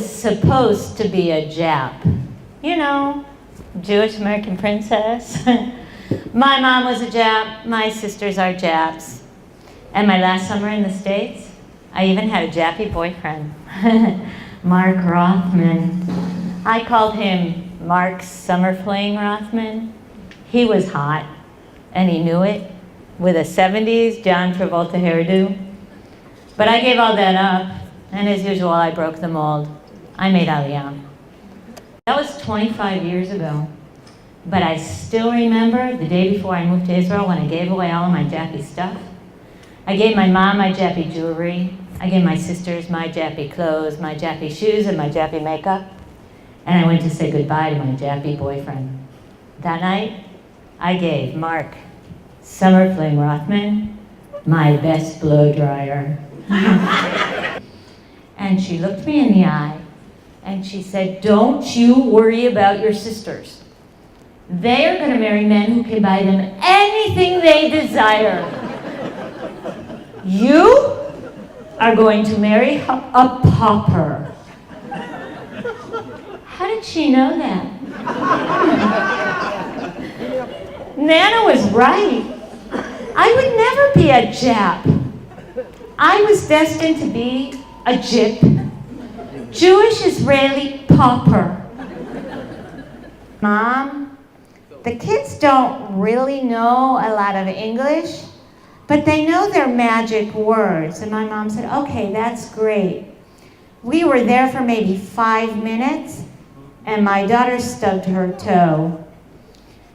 supposed to be a Jap. You know, Jewish American princess. My mom was a Jap, my sisters are Japs. And my last summer in the States, I even had a Jappy boyfriend, Mark Rothman. I called him Mark Summer Fling Rothman. He was hot, and he knew it, with a 70s John Travolta hairdo. But I gave all that up, and as usual, I broke the mold. I made Aliyah. That was 25 years ago. But I still remember the day before I moved to Israel when I gave away all of my Jappy stuff. I gave my mom my Jappy jewelry. I gave my sisters my Jappy clothes, my Jappy shoes, and my Jappy makeup. And I went to say goodbye to my Jappy boyfriend. That night, I gave Mark Summer Fling Rothman my best blow dryer. And she looked me in the eye and she said, "Don't you worry about your sisters. They are going to marry men who can buy them anything they desire. You are going to marry a pauper." How did she know that? Nana was right. I would never be a Jap. I was destined to be a JIP, Jewish Israeli pauper. Mom, the kids don't really know a lot of English, but they know their magic words. And my mom said, "Okay, that's great." We were there for maybe 5 minutes, and my daughter stubbed her toe.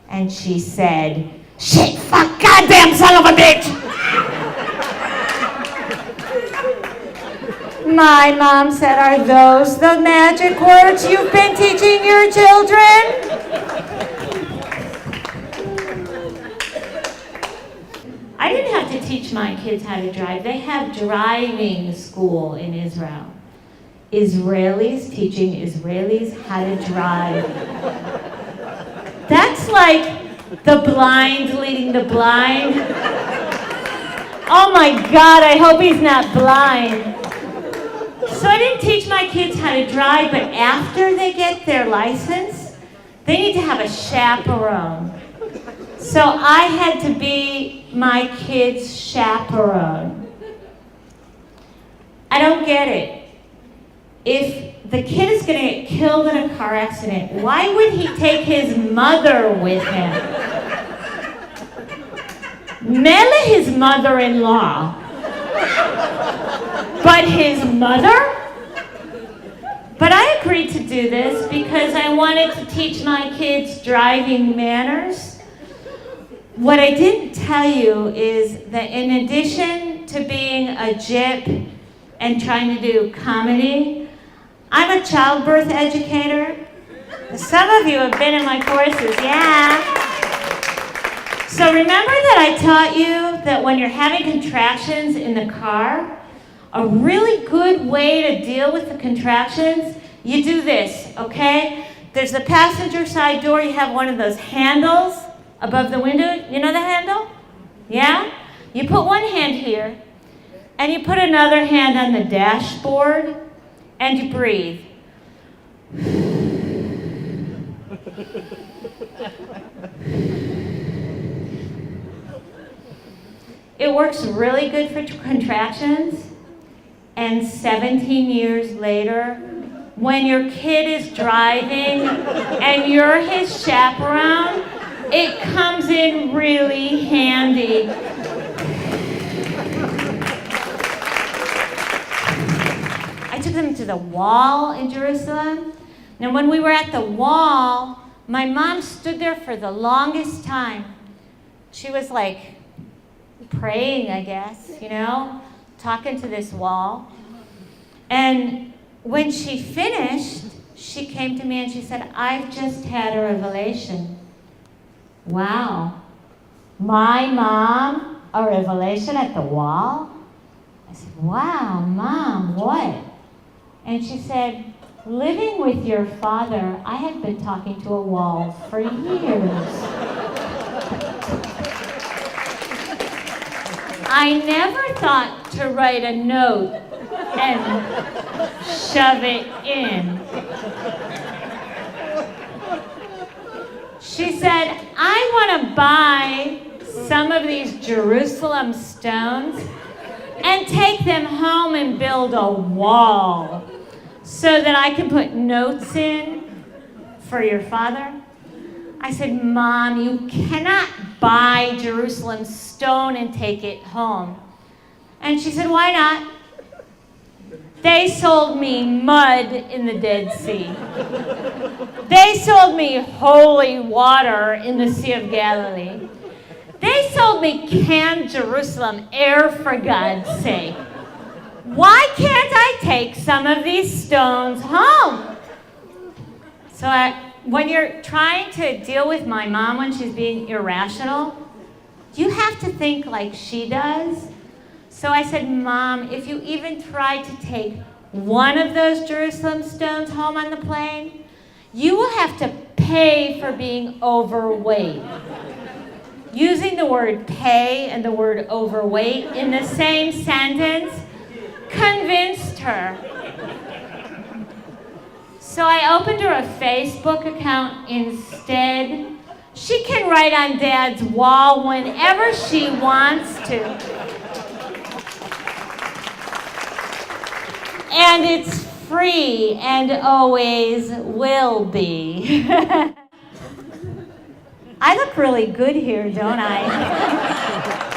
And she said, "Shit, fuck, goddamn son of a bitch!" My mom said, "Are those the magic words you've been teaching your children?" I didn't have to teach my kids how to drive. They have driving school in Israel. Israelis teaching Israelis how to drive. That's like the blind leading the blind. Oh my God, I hope he's not blind. So I didn't teach my kids how to drive, but after they get their license, they need to have a chaperone. So I had to be my kid's chaperone. I don't get it. If the kid is going to get killed in a car accident, why would he take his mother with him? Mele his mother-in-law. But his mother? But I agreed to do this because I wanted to teach my kids driving manners. What I didn't tell you is that in addition to being a JIP and trying to do comedy, I'm a childbirth educator. Some of you have been in my courses, yeah. So remember that I taught you that when you're having contractions in the car, a really good way to deal with the contractions, you do this, okay? There's the passenger side door, you have one of those handles above the window. You know the handle? Yeah? You put one hand here, and you put another hand on the dashboard, and you breathe. It works really good for contractions. And 17 years later, when your kid is driving and you're his chaperone, it comes in really handy. I took them to the wall in Jerusalem. Now, when we were at the wall, my mom stood there for the longest time. She was like praying, I guess, you know, talking to this wall. And when she finished, she came to me and she said, "I've just had a revelation." Wow. My mom, a revelation at the wall? I said, "Wow, Mom, what?" And she said, "Living with your father, I have been talking to a wall for years." I never thought to write a note and shove it in. She said, I want to buy some of these Jerusalem stones and take them home and build a wall so that I can put notes in for your father. I said, Mom, you cannot buy Jerusalem stone and take it home. And she said, why not? They sold me mud in the Dead Sea. They sold me holy water in the Sea of Galilee. They sold me canned Jerusalem air, for God's sake. Why can't I take some of these stones home? So when you're trying to deal with my mom when she's being irrational, you have to think like she does. So I said, Mom, if you even try to take one of those Jerusalem stones home on the plane, you will have to pay for being overweight. Using the word pay and the word overweight in the same sentence convinced her. So I opened her a Facebook account instead. She can write on Dad's wall whenever she wants to. And it's free and always will be. I look really good here, don't I?